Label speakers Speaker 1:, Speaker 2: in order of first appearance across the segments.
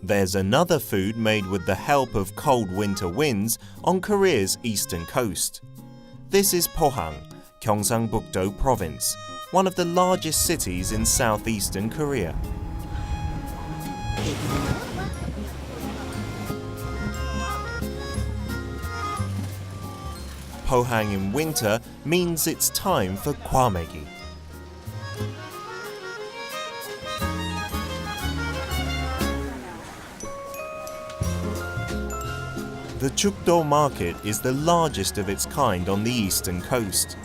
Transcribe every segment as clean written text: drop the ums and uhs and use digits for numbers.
Speaker 1: There's another food made with the help of cold winter winds on Korea's eastern coast. This is Pohang, Gyeongsangbuk-do province, one of the largest cities in southeastern Korea. Pohang in winter means it's time for Gwamegi. The Gyeongbuk market is the largest of its kind on the eastern coast.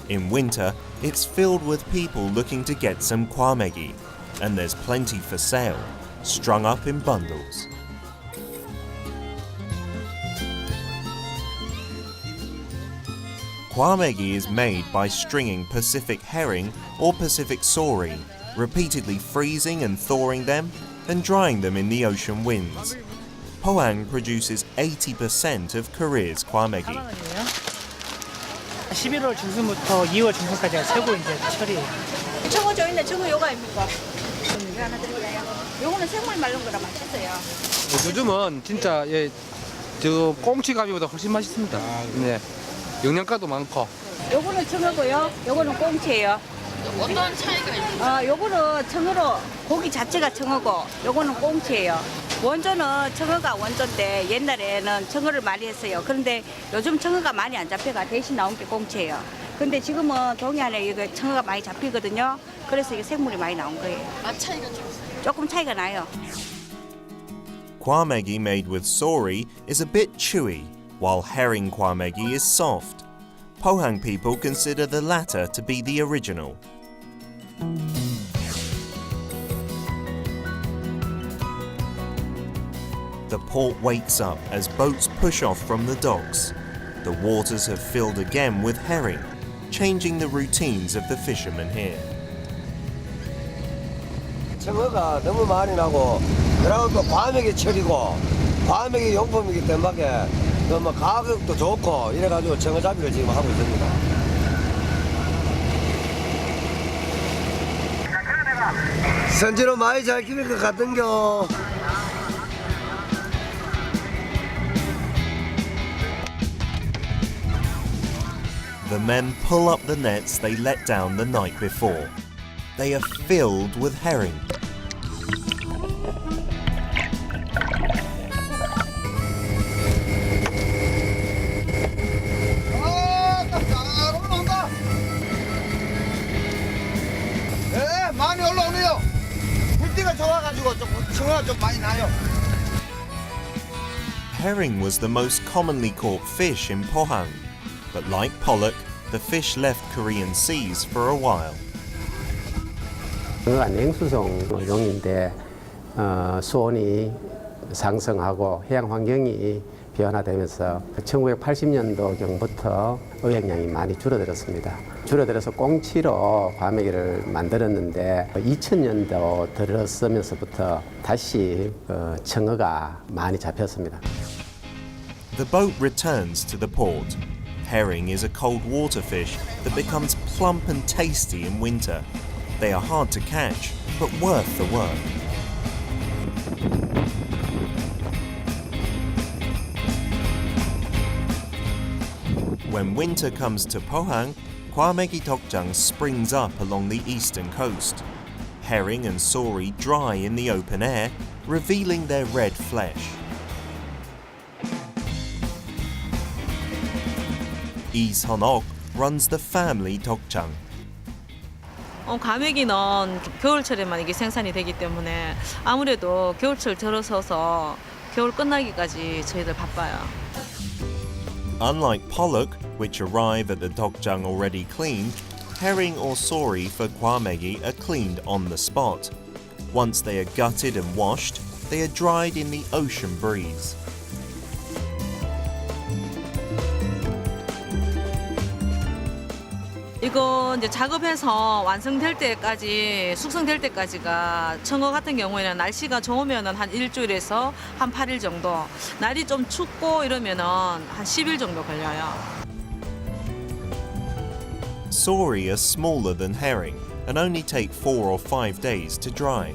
Speaker 1: In winter, it's filled with people looking to get some Gwamegi, and there's plenty for sale, strung up in bundles. Gwamegi is made by stringing Pacific herring or Pacific sorry, repeatedly freezing and thawing them, and drying them in the ocean winds. Pohang produces 80% of Korea's Gwamegi.
Speaker 2: 11월 중순부터 2월 중순까지가 최고 이제 철이에요.
Speaker 3: 청어 저 있네. 청어 요거 아닙니까? 이거 하나 드릴까요? 요거는 생물 말린 거라 맛있어요.
Speaker 4: 요즘은 진짜 저 꽁치가비보다 훨씬 맛있습니다. 네, 영양가도 많고.
Speaker 3: 요거는 청어고요. 요거는 꽁치예요.
Speaker 5: 어떤 차이가 있나요?
Speaker 3: 요거는 청어로 고기 자체가 청어고 요거는 꽁치예요. 원조는 청어가 원조인데 옛날에는 청어를 많이 했어요. 그런데 요즘 청어가 많이 안 잡혀가 대신 나온 게 꽁치예요. 근데 지금은 동해안에 이거 청어가 많이 잡히거든요. 그래서 이게 생물이 많이 나온 거예요.
Speaker 5: 맛 차이가 좀 있어요?
Speaker 3: 조금 차이가 나요.
Speaker 1: Gwamegi made with sorry is a bit chewy, while herring Gwamegi is soft. Pohang people consider the latter to be the original. The port wakes up as boats push off from the docks. The waters have filled again with herring, changing the routines of the fishermen here.
Speaker 6: 청어가 너무 많이 나고, 그리고 또 과메기 철이고, 과메기 용품이기 때문에 또 가격도 좋고 이래가지고 청어 잡이를 지금 하고 있습니다. 선지로 많이 잘 키울 것 같은겨.
Speaker 1: The men pull up the nets they let down the night before. They are filled with herring.
Speaker 6: 많이 올라오네요. 물때가 좋아가지고 청어가 좀 많이 나요.
Speaker 1: Herring was the most commonly caught fish in Pohang, but like pollock, the fish left Korean seas for a while.
Speaker 7: 청어가 냉수성 종인데 수온이 상승하고 해양 환경이 변화되면서 1980년도경부터 어획량이 많이 줄어들었습니다. 줄어들어서 꽁치로 과메기를 만들었는데 2000년도 들어서면서부터 다시 청어가 많이 잡혔습니다.
Speaker 1: The boat returns to the port. Herring is a cold water fish that becomes plump and tasty in winter. They are hard to catch, but worth the work. When winter comes to Pohang, Gwamegi dokjang springs up along the eastern coast. Herring and sorry dry in the open air, revealing their red flesh. Lee Son-ok runs the family dokjang.
Speaker 8: 과메기는 겨울철에만 이게 생산이 되기 때문에 아무래도 겨울철 들어서서 겨울 끝나기까지 저희들 바빠요.
Speaker 1: Unlike pollock, which arrive at the dokjang already cleaned, herring or sorry for Gwamegi are cleaned on the spot. Once they are gutted and washed, they are dried in the ocean breeze.
Speaker 8: 이거 이제 작업해서 완성될 때까지 숙성될 때까지가 청어 같은 경우에는 날씨가 좋으면은 한 일주일에서 한 8일 정도, 날이 좀 춥고 이러면은 한 10일 정도 걸려요.
Speaker 1: Sorry are smaller than herring and only take 4 or 5 days to dry.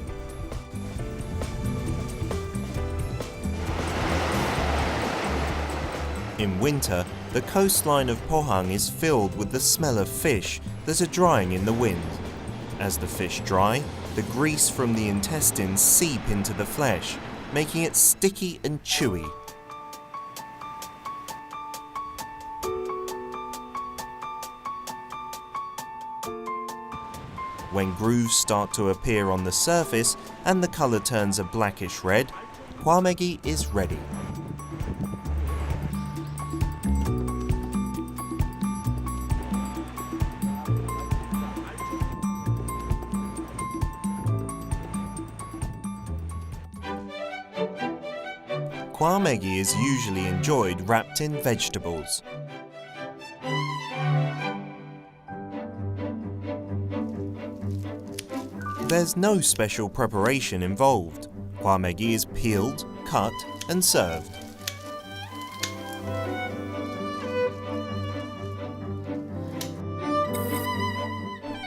Speaker 1: In winter, the coastline of Pohang is filled with the smell of fish that are drying in the wind. As the fish dry, the grease from the intestines seep into the flesh, making it sticky and chewy. When grooves start to appear on the surface and the color turns a blackish red, Gwamegi is ready. Gwamegi is usually enjoyed wrapped in vegetables. There's no special preparation involved. Gwamegi is peeled, cut and served.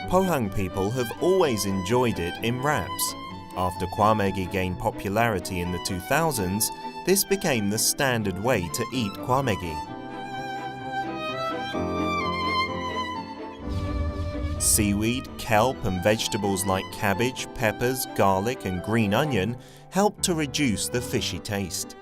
Speaker 1: Pohang people have always enjoyed it in wraps. After Gwamegi gained popularity in the 2000s, this became the standard way to eat Gwamegi. Seaweed, kelp and vegetables like cabbage, peppers, garlic and green onion help to reduce the fishy taste.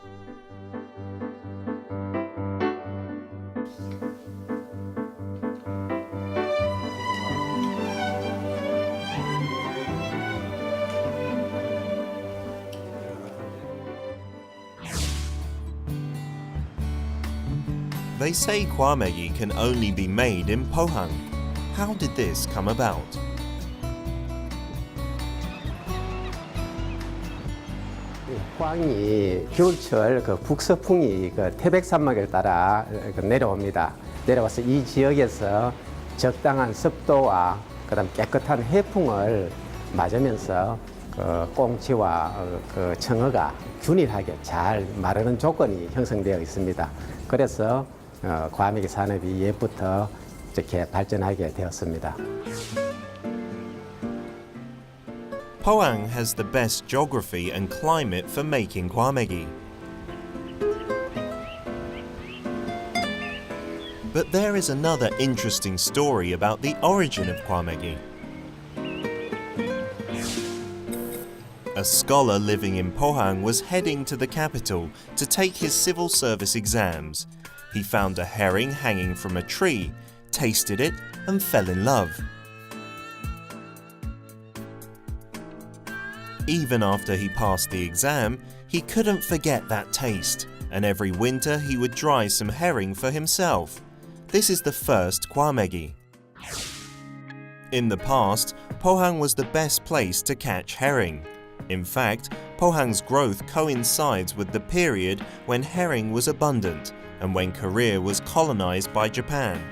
Speaker 1: They say Gwamegi can only be made in Pohang. How did this come about?
Speaker 7: 포항이 겨울철 그 북서풍이 그 태백산맥을 따라 내려옵니다. 내려와서 이 지역에서 적당한 습도와 그다음 깨끗한 해풍을 맞으면서 그 꽁치와 그 청어가 균일하게 잘 마르는 조건이 형성되어 있습니다. 그래서 과메기 산업이 옛부터 이렇게 발전하게 되었습니다.
Speaker 1: Pohang has the best geography and climate for making Gwamegi. But there is another interesting story about the origin of Gwamegi. A scholar living in Pohang was heading to the capital to take his civil service exams. He found a herring hanging from a tree, tasted it and fell in love. Even after he passed the exam, he couldn't forget that taste, and every winter he would dry some herring for himself. This is the first Gwamegi. In the past, Pohang was the best place to catch herring. In fact, Pohang's growth coincides with the period when herring was abundant and when Korea was colonized by Japan.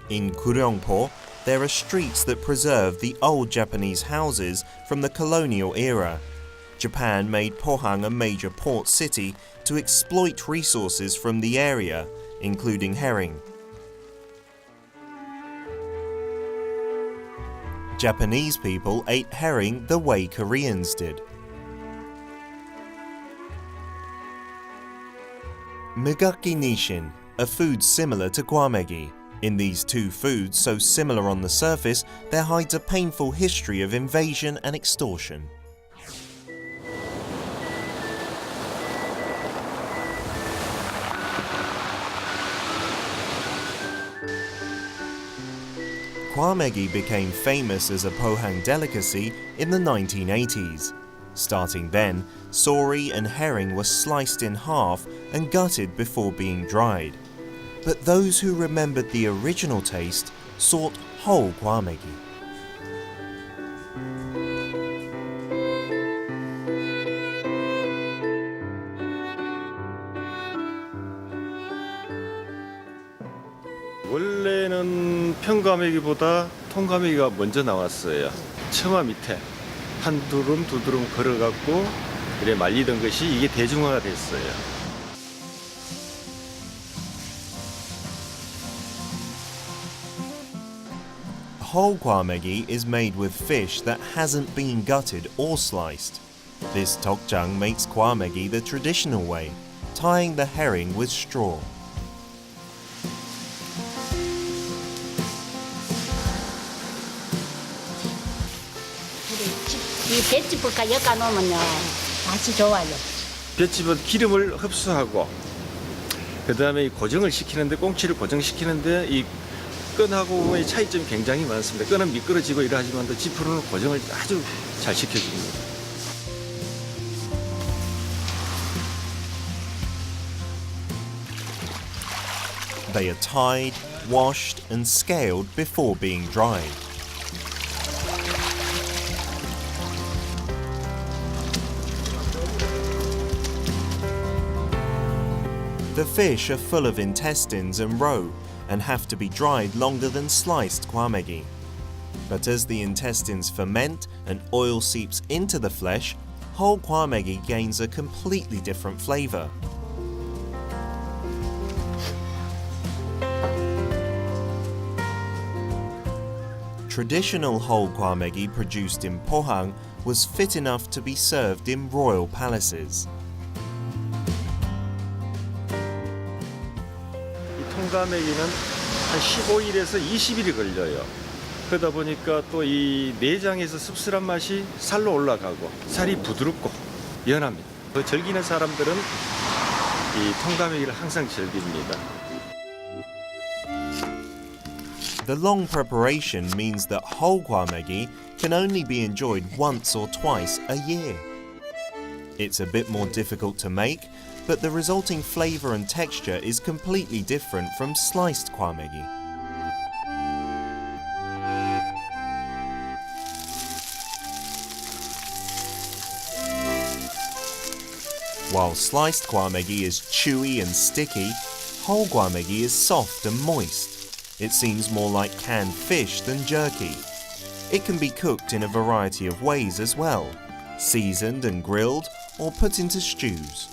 Speaker 1: In Gyeonggbuk, there are streets that preserve the old Japanese houses from the colonial era. Japan made Pohang a major port city to exploit resources from the area, including herring. Japanese people ate herring the way Koreans did. Mugaki nishin, a food similar to Gwamegi. In these two foods, so similar on the surface, there hides a painful history of invasion and extortion. Gwamegi became famous as a Pohang delicacy in the 1980s. Starting then, sori and herring were sliced in half and gutted before being dried. But those who remembered the original taste sought whole Gwamegi.
Speaker 9: 원래는 평과메기보다 통과메기가 먼저 나왔어요. 청화 밑에 한 두름 두 두름 걸어갖고 이래 말리던 것이 이게 대중화가 됐어요.
Speaker 1: Whole Gwamegi is made with fish that hasn't been gutted or sliced. This dokjang makes Gwamegi the traditional way, tying the herring with straw.
Speaker 3: 이 볏짚을까 엮어 놓으면요 맛이 좋아요.
Speaker 9: 볏짚은 기름을 흡수하고 그 다음에 이 고정을 시키는데 꽁치를 고정시키는데 이 끈하고의 차이점이 굉장히 많습니다. 끈은 미끄러지고 이러하지만 또 지프로는 고정을 아주 잘 시켜줍니다.
Speaker 1: They are tied, washed and scaled before being dried. The fish are full of intestines and roe and have to be dried longer than sliced Gwamegi. But as the intestines ferment and oil seeps into the flesh, whole Gwamegi gains a completely different flavour. Traditional whole Gwamegi produced in Pohang was fit enough to be served in royal palaces.
Speaker 9: 통가메기는 한 15일에서 20일이 걸려요. 그러다 보니까 또 이 내장에서 씁쓸한 맛이 살로 올라가고 살이 부드럽고 연합니다. 그 즐기는 사람들은 이 통가메기를 항상 즐깁니다.
Speaker 1: The long preparation means that whole Gwamegi can only be enjoyed once or twice a year. It's a bit more difficult to make, but the resulting flavour and texture is completely different from sliced Gwamegi. While sliced Gwamegi is chewy and sticky, whole Gwamegi is soft and moist. It seems more like canned fish than jerky. It can be cooked in a variety of ways as well, seasoned and grilled or put into stews.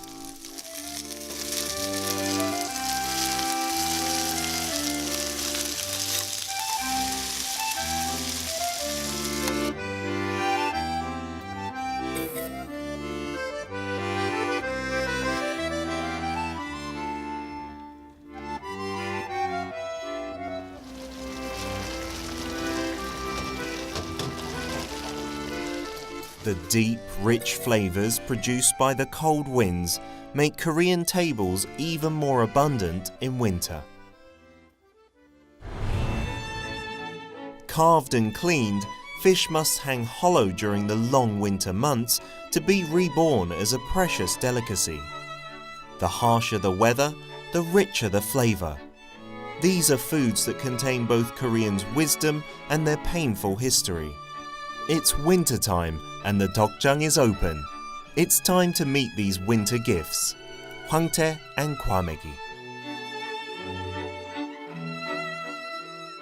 Speaker 1: The deep, rich flavours produced by the cold winds make Korean tables even more abundant in winter. Carved and cleaned, fish must hang hollow during the long winter months to be reborn as a precious delicacy. The harsher the weather, the richer the flavour. These are foods that contain both Koreans' wisdom and their painful history. It's winter time and the dokjang is open. It's time to meet these winter gifts, Hwangtae and Gwamegi.